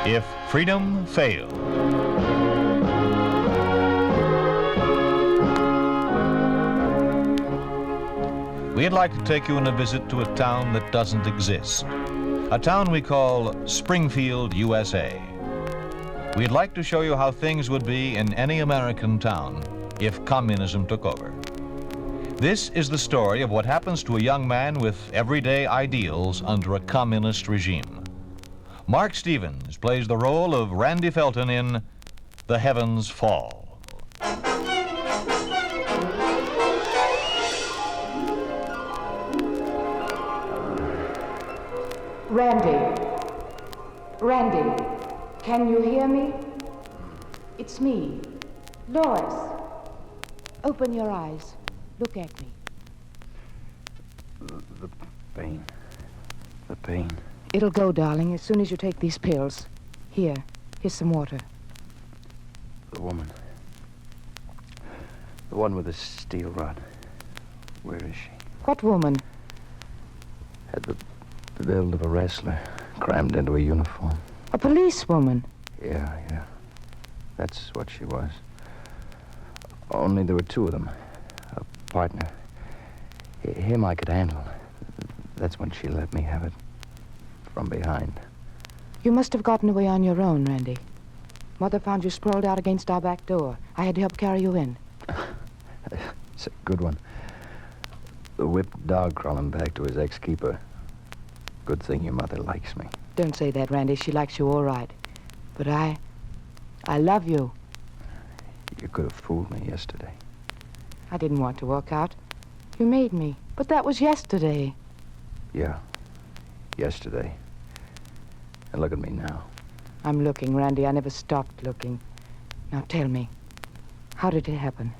If Freedom Failed. We'd like to take you on a visit to a town that doesn't exist. A town we call Springfield, USA. We'd like to show you how things would be in any American town if communism took over. This is the story of what happens to a young man with everyday ideals under a communist regime. Mark Stevens plays the role of Randy Felton in The Heavens Fall. Randy, can you hear me? It's me, Lois. Open your eyes. Look at me. The pain. It'll go, darling, as soon as you take these pills. Here's some water. The woman. The one with the steel rod. Where is she? What woman? Had the build of a wrestler, crammed into a uniform. A policewoman? Yeah. That's what she was. Only there were two of them. A partner. Him I could handle. That's when she let me have it. From behind. You must have gotten away on your own, Randy. Mother found you sprawled out against our back door. I had to help carry you in. It's a good one. The whipped dog crawling back to his ex-keeper. Good thing your mother likes me. Don't say that, Randy. She likes you all right. But I love you. You could have fooled me yesterday. I didn't want to walk out. You made me. But that was yesterday. Yeah. Yesterday. And look at me now. I'm looking, Randy. I never stopped looking. Now tell me, how did it happen?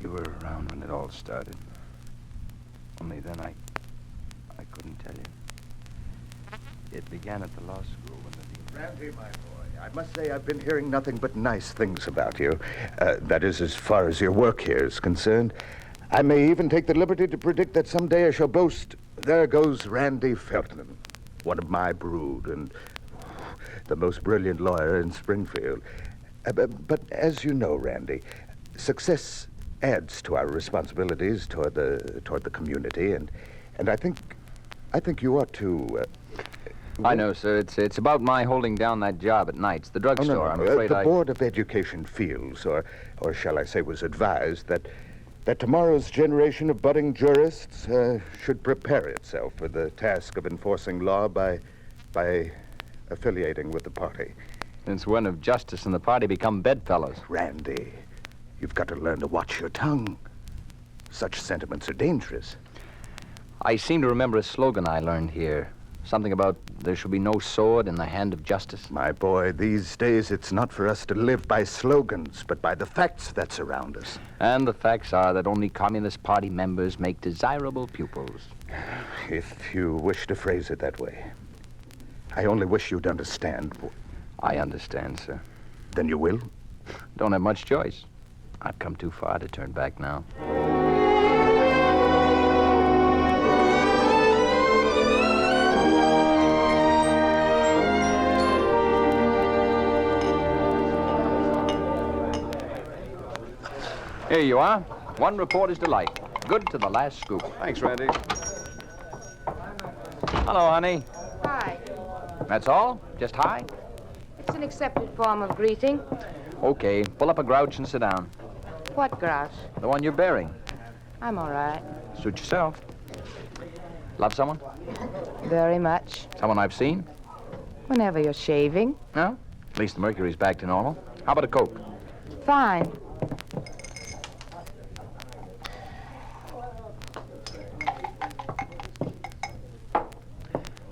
You were around when it all started. Only then I couldn't tell you. It began at the law school when the... Randy, my boy, I must say I've been hearing nothing but nice things about you. That is, as far as your work here is concerned. I may even take the liberty to predict that someday I shall boast, there goes Randy Felton, one of my brood, and the most brilliant lawyer in Springfield. But as you know, Randy, success adds to our responsibilities toward the community, and I think you ought to... I know, sir. It's about my holding down that job at nights, the drugstore. No. I'm afraid the Board of Education feels, or shall I say was advised, that tomorrow's generation of budding jurists should prepare itself for the task of enforcing law by affiliating with the party. Since when have justice and the party become bedfellows? Randy, you've got to learn to watch your tongue. Such sentiments are dangerous. I seem to remember a slogan I learned here. Something about there shall be no sword in the hand of justice. My boy, these days it's not for us to live by slogans, but by the facts that surround us. And the facts are that only Communist Party members make desirable pupils. If you wish to phrase it that way. I only wish you'd understand. I understand, sir. Then you will? Don't have much choice. I've come too far to turn back now. Here you are. One reporter's delight. Good to the last scoop. Thanks, Randy. Hello, honey. Hi. That's all? Just hi? It's an accepted form of greeting. Okay, pull up a grouch and sit down. What grouch? The one you're bearing. I'm all right. Suit yourself. Love someone? Very much. Someone I've seen? Whenever you're shaving. No? At least the mercury's back to normal. How about a Coke? Fine.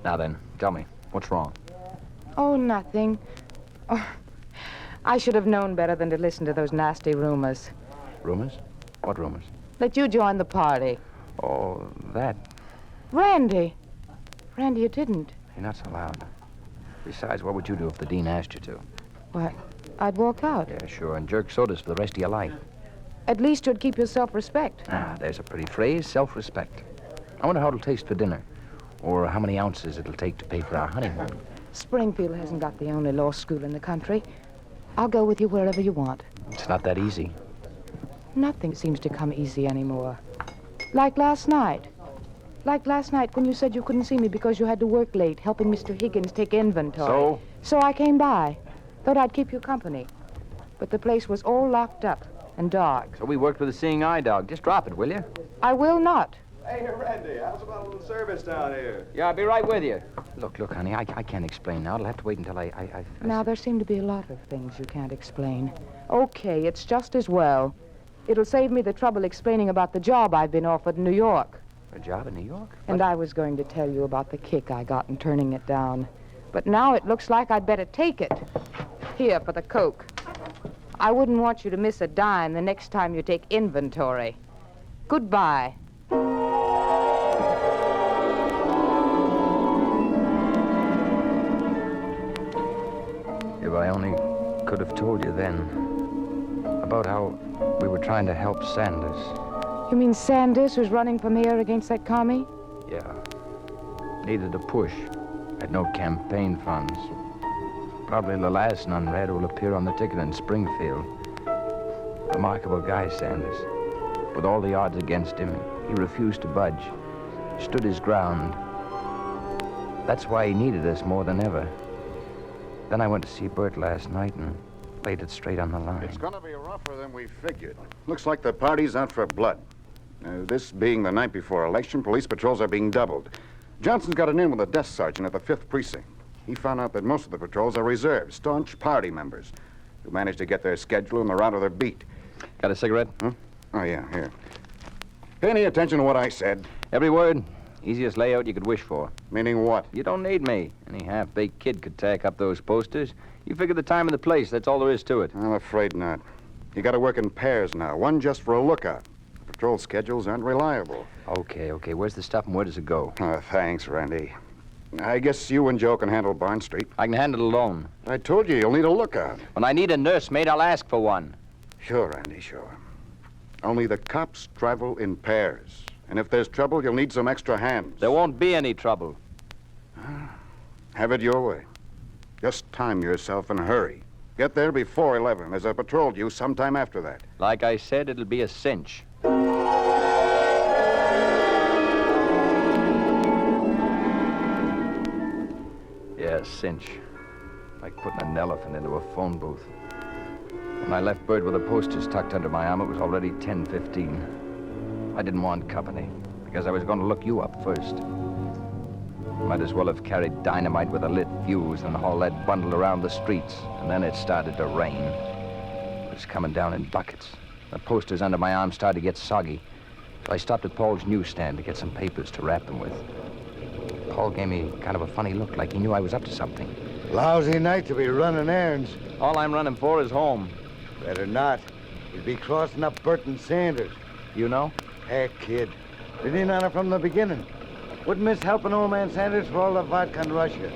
Now then, tell me, what's wrong? Oh, nothing. Oh, I should have known better than to listen to those nasty rumors. Rumors? What rumors? That you joined the party. Oh, that. Randy, you didn't. You're not so loud. Besides, what would you do if the dean asked you to? What? I'd walk out. Yeah, sure, and jerk sodas for the rest of your life. At least you'd keep your self-respect. Ah, there's a pretty phrase, self-respect. I wonder how it'll taste for dinner, or how many ounces it'll take to pay for our honeymoon. Springfield hasn't got the only law school in the country. I'll go with you wherever you want. It's not that easy. Nothing seems to come easy anymore. Like last night. Like last night when you said you couldn't see me because you had to work late helping Mr. Higgins take inventory. So I came by. Thought I'd keep you company. But the place was all locked up and dark. So we worked with a seeing eye dog. Just drop it, will you? I will not. Hey, Randy, how's about a little service down here? Yeah, I'll be right with you. Look, honey, I can't explain now. It'll have to wait until I Now, there seem to be a lot of things you can't explain. Okay, it's just as well. It'll save me the trouble explaining about the job I've been offered in New York. A job in New York? And I was going to tell you about the kick I got in turning it down. But now it looks like I'd better take it. Here, for the Coke. I wouldn't want you to miss a dime the next time you take inventory. Goodbye. If I only could have told you then about how we were trying to help Sanders. You mean Sanders, who's running for mayor against that commie? Yeah. Needed a push. Had no campaign funds. Probably the last non-red who will appear on the ticket in Springfield. Remarkable guy, Sanders. With all the odds against him, he refused to budge. Stood his ground. That's why he needed us more than ever. Then I went to see Bert last night and laid it straight on the line. It's gonna be rougher than we figured. Looks like the party's out for blood. This being the night before election, police patrols are being doubled. Johnson's got an in with a desk sergeant at the 5th Precinct. He found out that most of the patrols are reserved, staunch party members who managed to get their schedule and the route of their beat. Got a cigarette? Huh? Oh, yeah, here. Pay any attention to what I said. Every word. Easiest layout you could wish for. Meaning what? You don't need me. Any half-baked kid could tack up those posters. You figure the time and the place, that's all there is to it. I'm afraid not. You gotta work in pairs now, one just for a lookout. Patrol schedules aren't reliable. Okay. Where's the stuff and where does it go? Thanks, Randy. I guess you and Joe can handle Barn Street. I can handle it alone. I told you, you'll need a lookout. When I need a nursemaid, I'll ask for one. Sure, Randy, sure. Only the cops travel in pairs. And if there's trouble, you'll need some extra hands. There won't be any trouble. Have it your way. Just time yourself and hurry. Get there before 11. There's a patrol due sometime after that. Like I said, it'll be a cinch. Yeah, a cinch. Like putting an elephant into a phone booth. When I left Bird with the posters tucked under my arm, it was already 10:15. I didn't want company, because I was going to look you up first. Might as well have carried dynamite with a lit fuse and hauled that bundle around the streets. And then it started to rain. It was coming down in buckets. The posters under my arm started to get soggy. So I stopped at Paul's newsstand to get some papers to wrap them with. Paul gave me kind of a funny look, like he knew I was up to something. Lousy night to be running errands. All I'm running for is home. Better not. You'd be crossing up Burton Sanders. You know? Heck, kid. Been in on it from the beginning. Wouldn't miss helping old man Sanders for all the vodka in Russia.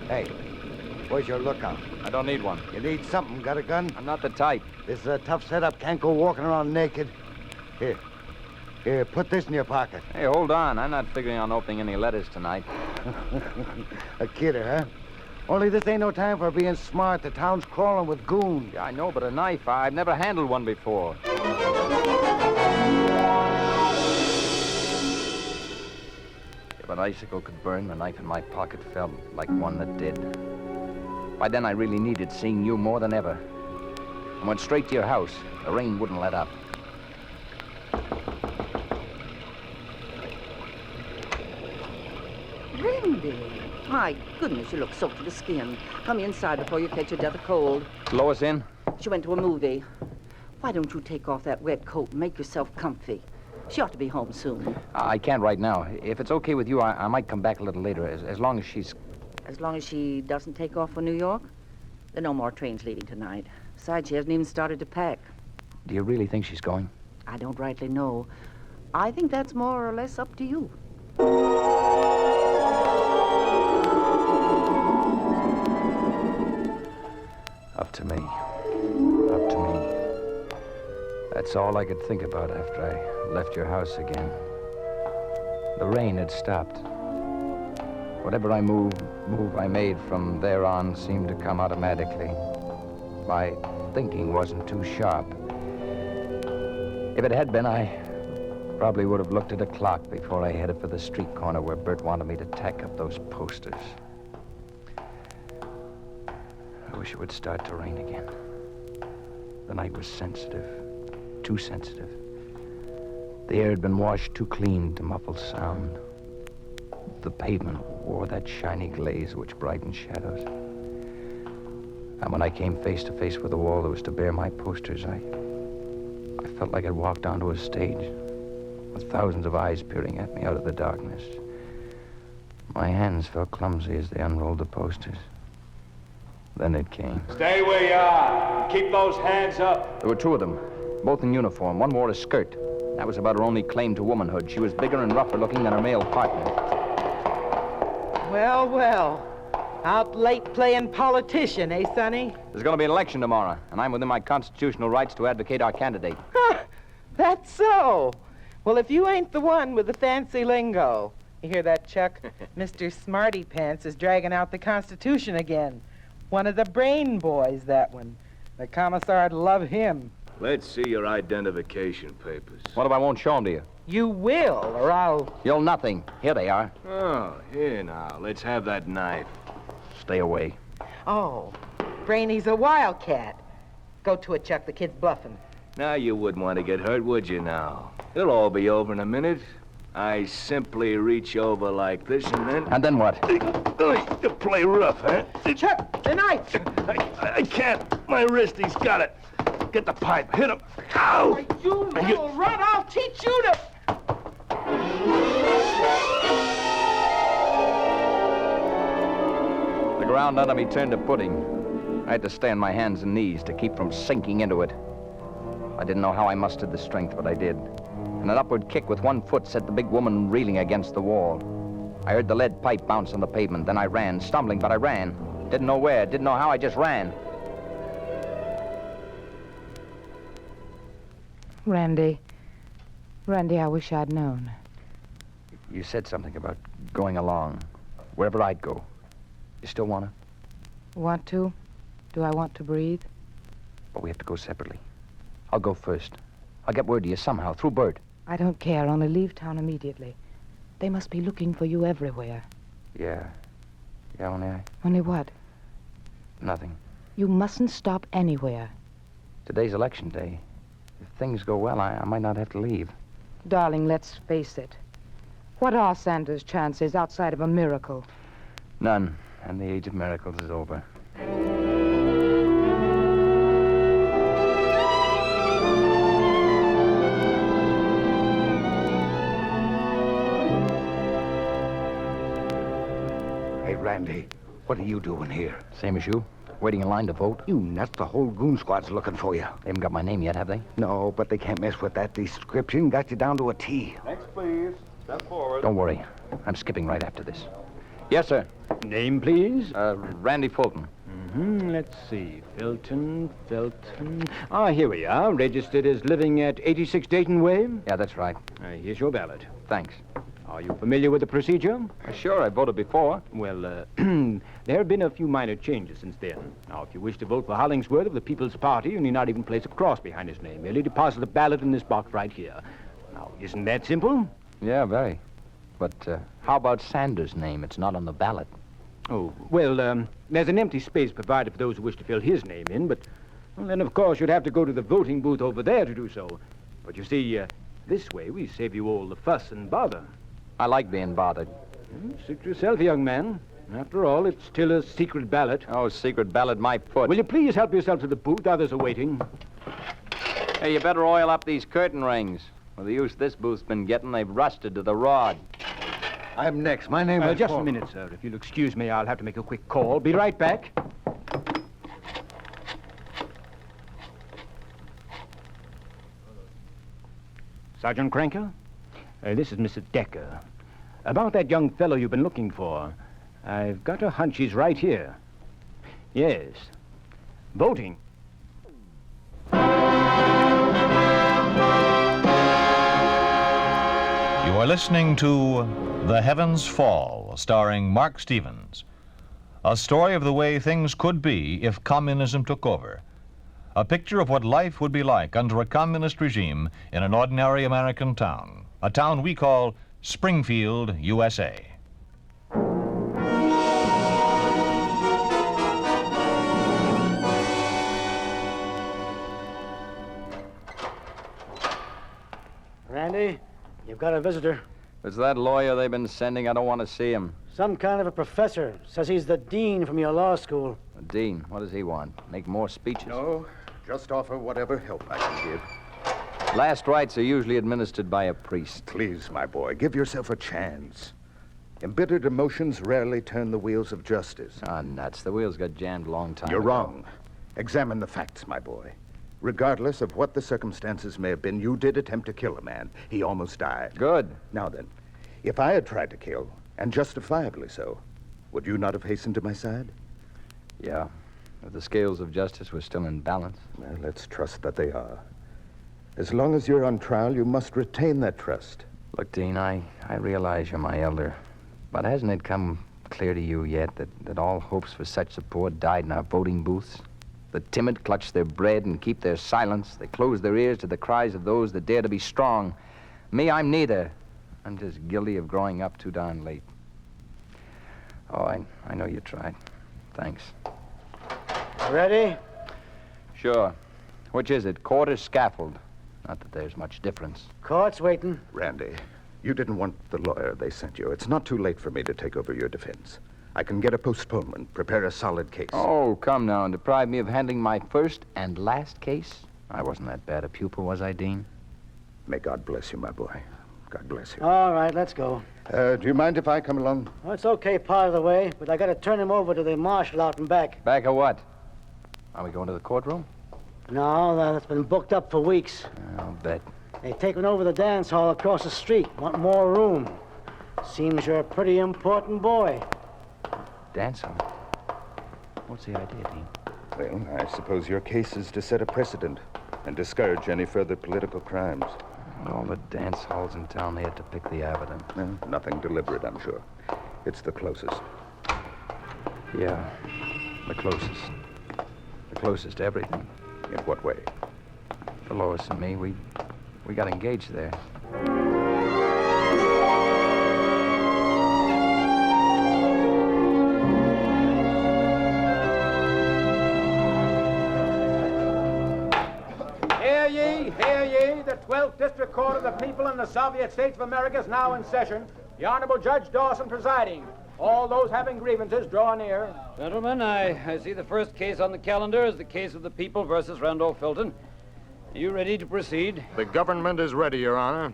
Hey, where's your lookout? I don't need one. You need something. Got a gun? I'm not the type. This is a tough setup. Can't go walking around naked. Here, put this in your pocket. Hey, hold on. I'm not figuring on opening any letters tonight. A kidder, huh? Only this ain't no time for being smart. The town's crawling with goons. Yeah, I know, but a knife, I've never handled one before. If an icicle could burn, the knife in my pocket felt like one that did. By then, I really needed seeing you more than ever. I went straight to your house. The rain wouldn't let up. Randy, my goodness, you look soaked to the skin. Come inside before you catch your death of cold. Lois in? She went to a movie. Why don't you take off that wet coat and make yourself comfy? She ought to be home soon. I can't right now. If it's okay with you, I might come back a little later, as long as she's... As long as she doesn't take off for New York? There are no more trains leaving tonight. Besides, she hasn't even started to pack. Do you really think she's going? I don't rightly know. I think that's more or less up to you. Up to me. Up to me. That's all I could think about after I left your house again. The rain had stopped. Whatever move I made from there on seemed to come automatically. My thinking wasn't too sharp. If it had been, I probably would have looked at a clock before I headed for the street corner where Bert wanted me to tack up those posters. I wish it would start to rain again. The night was sensitive, too sensitive. The air had been washed too clean to muffle sound. The pavement wore that shiny glaze which brightened shadows. And when I came face to face with the wall that was to bear my posters, I felt like I'd walked onto a stage with thousands of eyes peering at me out of the darkness. My hands felt clumsy as they unrolled the posters. Then it came. Stay where you are. Keep those hands up. There were two of them, both in uniform. One wore a skirt. That was about her only claim to womanhood. She was bigger and rougher looking than her male partner. Well, well. Out late playing politician, eh, Sonny? There's going to be an election tomorrow, and I'm within my constitutional rights to advocate our candidate. That's so. Well, if you ain't the one with the fancy lingo. You hear that, Chuck? Mr. Smarty Pants is dragging out the Constitution again. One of the brain boys, that one. The commissar'd love him. Let's see your identification papers. What if I won't show them to you? You will, or I'll... You'll nothing. Here they are. Oh, here now. Let's have that knife. Stay away. Oh, Brainy's a wildcat. Go to it, Chuck. The kid's bluffing. Now, you wouldn't want to get hurt, would you now? It'll all be over in a minute. I simply reach over like this and then... And then what? You play rough, huh? Chuck, the knife! I can't. My wrist, he's got it. Get the pipe. Hit him. Ow! You little run! I'll teach you to... The ground under me turned to pudding. I had to stay on my hands and knees to keep from sinking into it. I didn't know how I mustered the strength, but I did. And an upward kick with one foot set the big woman reeling against the wall. I heard the lead pipe bounce on the pavement. Then I ran, stumbling, but I ran. Didn't know where, didn't know how, I just ran. Randy, I wish I'd known. You said something about going along, wherever I'd go. You still want to? Want to? Do I want to breathe? But we have to go separately. I'll go first. I'll get word to you somehow, through Bert. I don't care, only leave town immediately. They must be looking for you everywhere. Yeah, only Only what? nothing. You mustn't stop anywhere. Today's election day. If things go well, I might not have to leave. Darling, let's face it. What are Sanders' chances outside of a miracle? None, and the age of miracles is over. Hey, Randy, what are you doing here? Same as you, waiting in line to vote. You nuts, the whole goon squad's looking for you. They haven't got my name yet, have they? No, but they can't mess with that description. Got you down to a T. Next, please. Step forward. Don't worry. I'm skipping right after this. Yes, sir. Name, please? Randy Fulton. Let's see. Felton. Here we are. Registered as living at 86 Dayton Way. Yeah, that's right. Here's your ballot. Thanks. Are you familiar with the procedure? Sure, I voted before. Well, there have been a few minor changes since then. Now, if you wish to vote for Hollingsworth of the People's Party, you need not even place a cross behind his name. Merely deposit the ballot in this box right here. Now, isn't that simple? Yeah, very. But how about Sanders' name? It's not on the ballot. Oh, well, there's an empty space provided for those who wish to fill his name in, but well, then, of course, you'd have to go to the voting booth over there to do so. But you see, this way we save you all the fuss and bother. I like being bothered. Suit yourself, young man. After all, it's still a secret ballot. Oh, secret ballot, my foot. Will you please help yourself to the booth? Others are waiting. Hey, you better oil up these curtain rings. With the use this booth's been getting, they've rusted to the rod. I'm next. My name is... Just a minute, sir. If you'll excuse me, I'll have to make a quick call. Be right back. Sergeant Cranker? This is Mr. Decker. About that young fellow you've been looking for. I've got a hunch he's right here. Yes. Voting. You are listening to The Heavens Fall, starring Mark Stevens. A story of the way things could be if communism took over. A picture of what life would be like under a communist regime in an ordinary American town. A town we call Springfield, USA. Randy, you've got a visitor. It's that lawyer they've been sending. I don't want to see him. Some kind of a professor. Says he's the dean from your law school. The dean? What does he want? Make more speeches? No, just offer whatever help I can give. Last rites are usually administered by a priest. Please, my boy, give yourself a chance. Embittered emotions rarely turn the wheels of justice. Ah, nuts. The wheels got jammed a long time You're ago. wrong. Examine the facts, my boy. Regardless of what the circumstances may have been, you did attempt to kill a man. He almost died. Good. Now then, if I had tried to kill, and justifiably so, would you not have hastened to my side? Yeah. If the scales of justice were still in balance. Well, let's trust that they are. As long as you're on trial, you must retain that trust. Look, Dean, I realize you're my elder, but hasn't it come clear to you yet that all hopes for such support died in our voting booths? The timid clutch their bread and keep their silence. They close their ears to the cries of those that dare to be strong. Me, I'm neither. I'm just guilty of growing up too darn late. Oh, I know you tried. Thanks. Ready? Sure. Which is it, court or scaffold? Not that there's much difference. Court's waiting. Randy, you didn't want the lawyer they sent you. It's not too late for me to take over your defense. I can get a postponement, prepare a solid case. Oh, come now, and deprive me of handling my first and last case? I wasn't that bad a pupil, was I, Dean? May God bless you, my boy. God bless you. All right, let's go. Do you mind if I come along? Well, it's okay part of the way, but I got to turn him over to the marshal out and back. Back of what? Are we going to the courtroom? No, that's been booked up for weeks. I'll bet. They taken over the dance hall across the street. Want more room. Seems you're a pretty important boy. Dance hall? What's the idea, Dean? Well, I suppose your case is to set a precedent and discourage any further political crimes. All the dance halls in town, they had to pick the Avenue. No, nothing deliberate, I'm sure. It's the closest. Yeah, the closest. The closest to everything. In what way? For Lois and me, we got engaged there. Hear ye, the 12th District Court of the People in the Soviet States of America is now in session. The Honorable Judge Dawson presiding. All those having grievances, draw near. Gentlemen, I see the first case on the calendar is the case of the People versus Randolph Filton. Are you ready to proceed? The government is ready, Your Honor.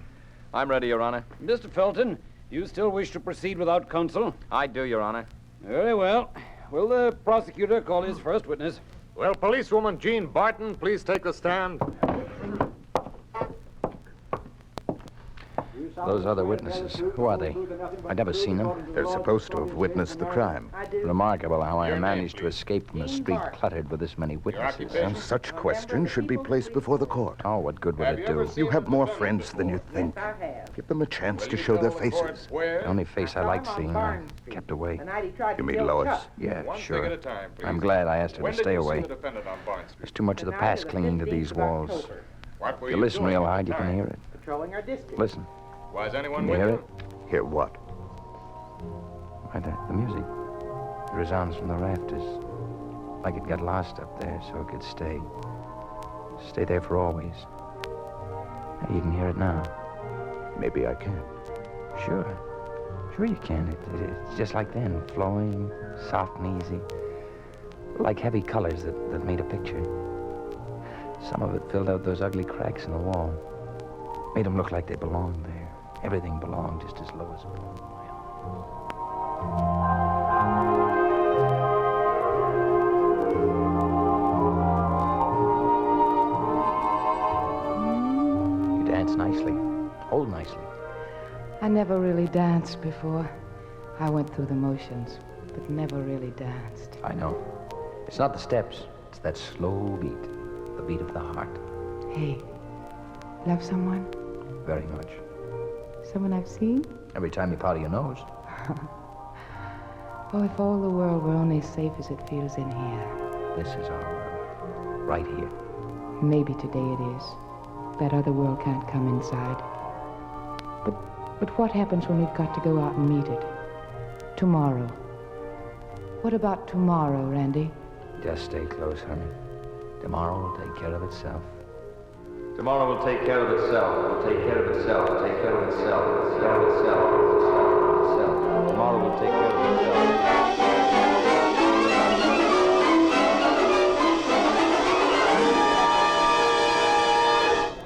I'm ready, Your Honor. Mr. Filton, you still wish to proceed without counsel? I do, Your Honor. Very well. Will the prosecutor call his first witness? Well, policewoman Jean Barton, please take the stand. Those other witnesses, who are they? I've never seen them. They're supposed to have witnessed the crime. Remarkable how I managed to escape from a street cluttered with this many witnesses. And such questions should be placed before the court. Oh, what good would it do? You have more friends than you think. Give them a chance to show their faces. The only face I liked seeing, I kept away. You mean Lois? Yeah, sure. I'm glad I asked her to stay away. There's too much of the past clinging to these walls. If you listen real hard, you can hear it. Listen. Was anyone Can you hear it? Hear what? Why, the music. It resounds from the rafters. Like it got lost up there so it could stay. Stay there for always. Hey, you can hear it now. Maybe I can. Sure. Sure you can. It's just like then, flowing, soft and easy. Like heavy colors that made a picture. Some of it filled out those ugly cracks in the wall. Made them look like they belonged there. Everything belonged just as Lois belonged. You dance nicely. Hold nicely. I never really danced before. I went through the motions, but never really danced. I know. It's not the steps. It's that slow beat. The beat of the heart. Hey, love someone? Very much. Someone I've seen? Every time you powder your nose. Oh, if all the world were only as safe as it feels in here. This is our world. Right here. Maybe today it is. That other world can't come inside. But what happens when we've got to go out and meet it? Tomorrow. What about tomorrow, Randy? Just stay close, honey. Tomorrow will take care of itself. Tomorrow will take care of itself. Will take care of itself. Will take care of itself. Will take care of itself. Tomorrow will take care of itself.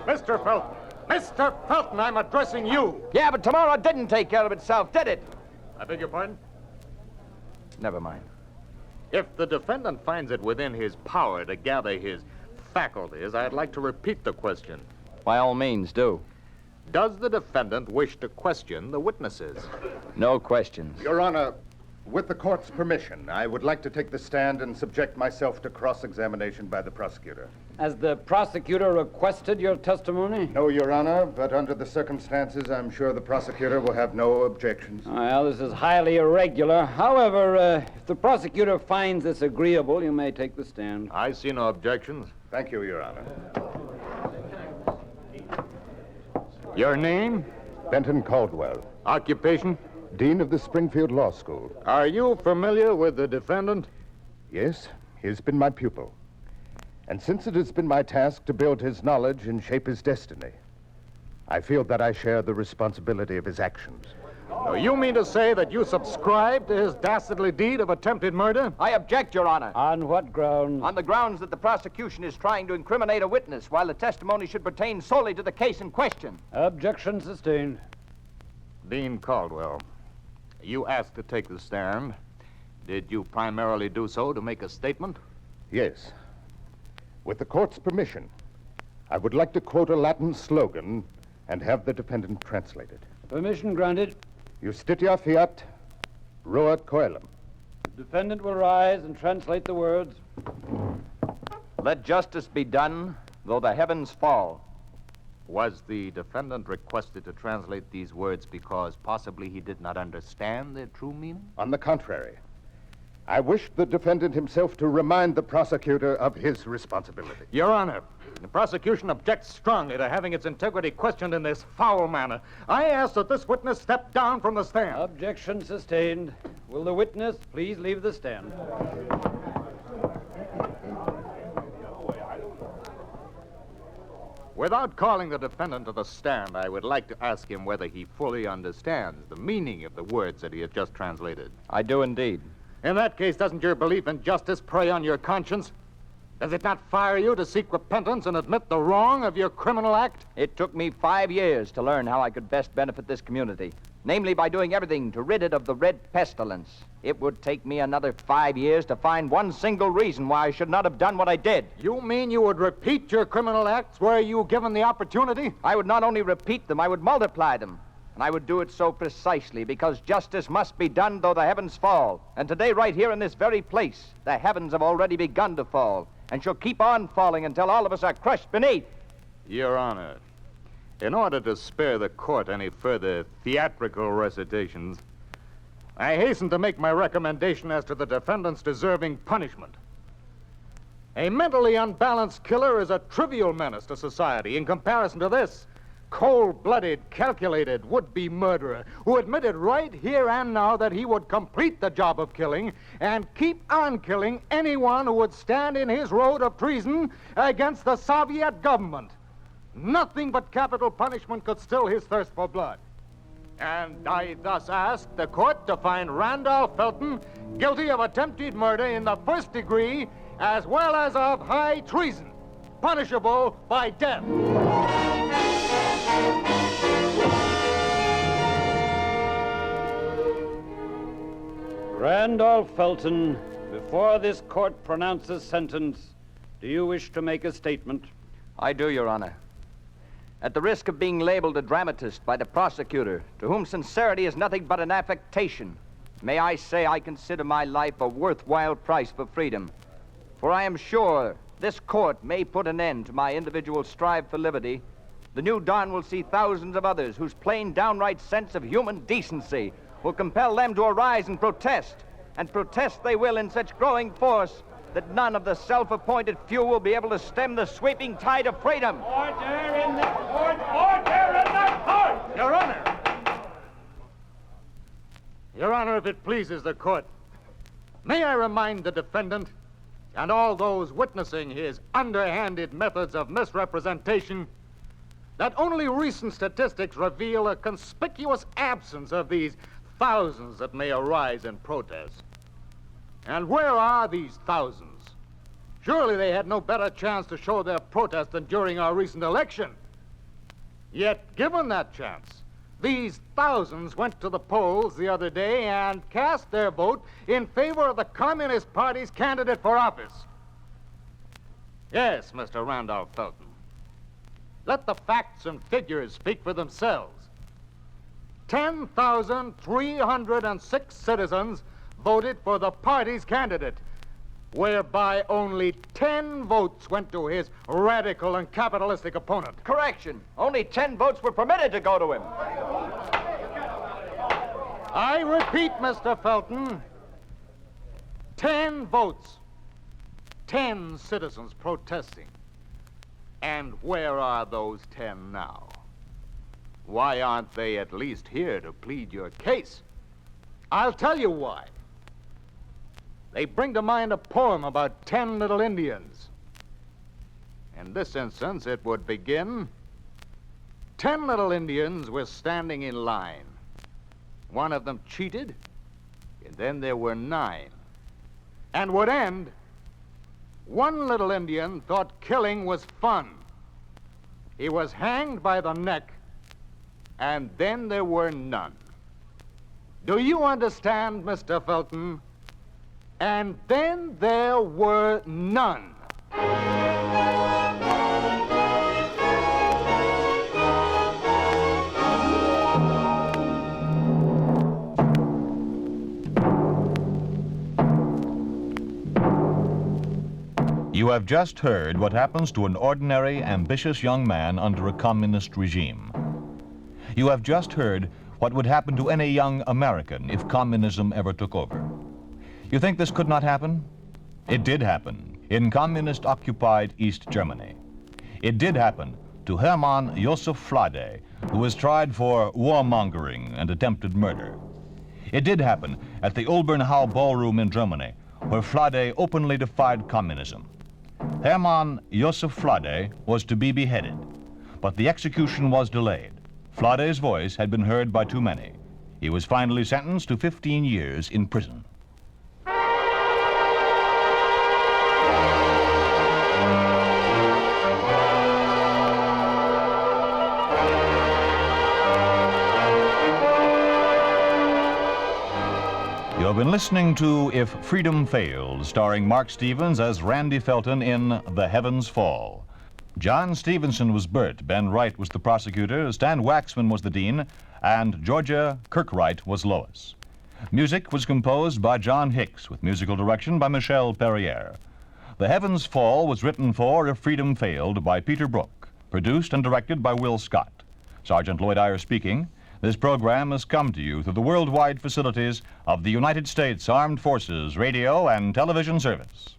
Mr. Felton! Mr. Felton, I'm addressing you! Yeah, but tomorrow didn't take care of itself, did it? I beg your pardon? Never mind. If the defendant finds it within his power to gather his faculties, I'd like to repeat the question. By all means, do. Does the defendant wish to question the witnesses? No questions. Your Honor, with the court's permission, I would like to take the stand and subject myself to cross-examination by the prosecutor. Has the prosecutor requested your testimony? No, Your Honor, but under the circumstances, I'm sure the prosecutor will have no objections. Well, this is highly irregular. However, if the prosecutor finds this agreeable, you may take the stand. I see no objections. Thank you, Your Honor. Your name? Benton Caldwell, Occupation? Dean of the Springfield Law School. Are you familiar with the defendant? Yes, he's been my pupil. And since it has been my task to build his knowledge and shape his destiny, I feel that I share the responsibility of his actions. You mean to say that you subscribe to his dastardly deed of attempted murder? I object, Your Honor. On what grounds? On the grounds that the prosecution is trying to incriminate a witness while the testimony should pertain solely to the case in question. Objection sustained. Dean Caldwell, you asked to take the stand. Did you primarily do so to make a statement? Yes. With the court's permission, I would like to quote a Latin slogan and have the defendant translated. Permission granted. Justitia fiat, ruat coelum. The defendant will rise and translate the words. Let justice be done, though the heavens fall. Was the defendant requested to translate these words because possibly he did not understand their true meaning? On the contrary, I wish the defendant himself to remind the prosecutor of his responsibility. Your Honor, the prosecution objects strongly to having its integrity questioned in this foul manner. I ask that this witness step down from the stand. Objection sustained. Will the witness please leave the stand? Without calling the defendant to the stand, I would like to ask him whether he fully understands the meaning of the words that he has just translated. I do indeed. In that case, doesn't your belief in justice prey on your conscience? Does it not fire you to seek repentance and admit the wrong of your criminal act? It took me 5 years to learn how I could best benefit this community, namely by doing everything to rid it of the red pestilence. It would take me another 5 years to find one single reason why I should not have done what I did. You mean you would repeat your criminal acts were you given the opportunity? I would not only repeat them, I would multiply them. And I would do it so precisely because justice must be done though the heavens fall. And today, right here in this very place, the heavens have already begun to fall and shall keep on falling until all of us are crushed beneath. Your Honor, in order to spare the court any further theatrical recitations, I hasten to make my recommendation as to the defendant's deserving punishment. A mentally unbalanced killer is a trivial menace to society in comparison to this cold-blooded, calculated would-be murderer who admitted right here and now that he would complete the job of killing and keep on killing anyone who would stand in his road of treason against the Soviet government. Nothing but capital punishment could still his thirst for blood. And I thus ask the court to find Randolph Felton guilty of attempted murder in the first degree as well as of high treason, punishable by death. Randolph Felton, before this court pronounces sentence, do you wish to make a statement? I do, Your Honor. At the risk of being labeled a dramatist by the prosecutor, to whom sincerity is nothing but an affectation, may I say I consider my life a worthwhile price for freedom. For I am sure this court may put an end to my individual strive for liberty The new dawn will see thousands of others whose plain, downright sense of human decency will compel them to arise and protest. And protest they will in such growing force that none of the self-appointed few will be able to stem the sweeping tide of freedom. Order in the court! Order in the court! Your Honor! Your Honor, if it pleases the court, may I remind the defendant and all those witnessing his underhanded methods of misrepresentation that only recent statistics reveal a conspicuous absence of these thousands that may arise in protest. And where are these thousands? Surely they had no better chance to show their protest than during our recent election. Yet, given that chance, these thousands went to the polls the other day and cast their vote in favor of the Communist Party's candidate for office. Yes, Mr. Randolph Felton. Let the facts and figures speak for themselves. 10,306 citizens voted for the party's candidate, whereby only 10 votes went to his radical and capitalistic opponent. Correction. Only 10 votes were permitted to go to him. I repeat, Mr. Felton, 10 votes, 10 citizens protesting. And where are those 10 now? Why aren't they at least here to plead your case? I'll tell you why. They bring to mind a poem about 10 little Indians. In this instance, it would begin, 10 little Indians were standing in line. One of them cheated, and then there were 9. And would end, one little Indian thought killing was fun. He was hanged by the neck, and then there were none. Do you understand, Mr. Felton? And then there were none. You have just heard what happens to an ordinary, ambitious young man under a communist regime. You have just heard what would happen to any young American if communism ever took over. You think this could not happen? It did happen in communist-occupied East Germany. It did happen to Hermann Josef Flade, who was tried for warmongering and attempted murder. It did happen at the Olbernhau Ballroom in Germany, where Flade openly defied communism. Hermann Josef Flade was to be beheaded, but the execution was delayed. Flade's voice had been heard by too many. He was finally sentenced to 15 years in prison. You have been listening to If Freedom Fails, starring Mark Stevens as Randy Felton in The Heavens Fall. John Stevenson was Bert, Ben Wright was the prosecutor, Stan Waxman was the dean, and Georgia Kirkwright was Lois. Music was composed by John Hicks, with musical direction by Michelle Perrier. The Heavens Fall was written for If Freedom Failed by Peter Brook, produced and directed by Will Scott. Sergeant Lloyd Eyre speaking. This program has come to you through the worldwide facilities of the United States Armed Forces Radio and Television Service.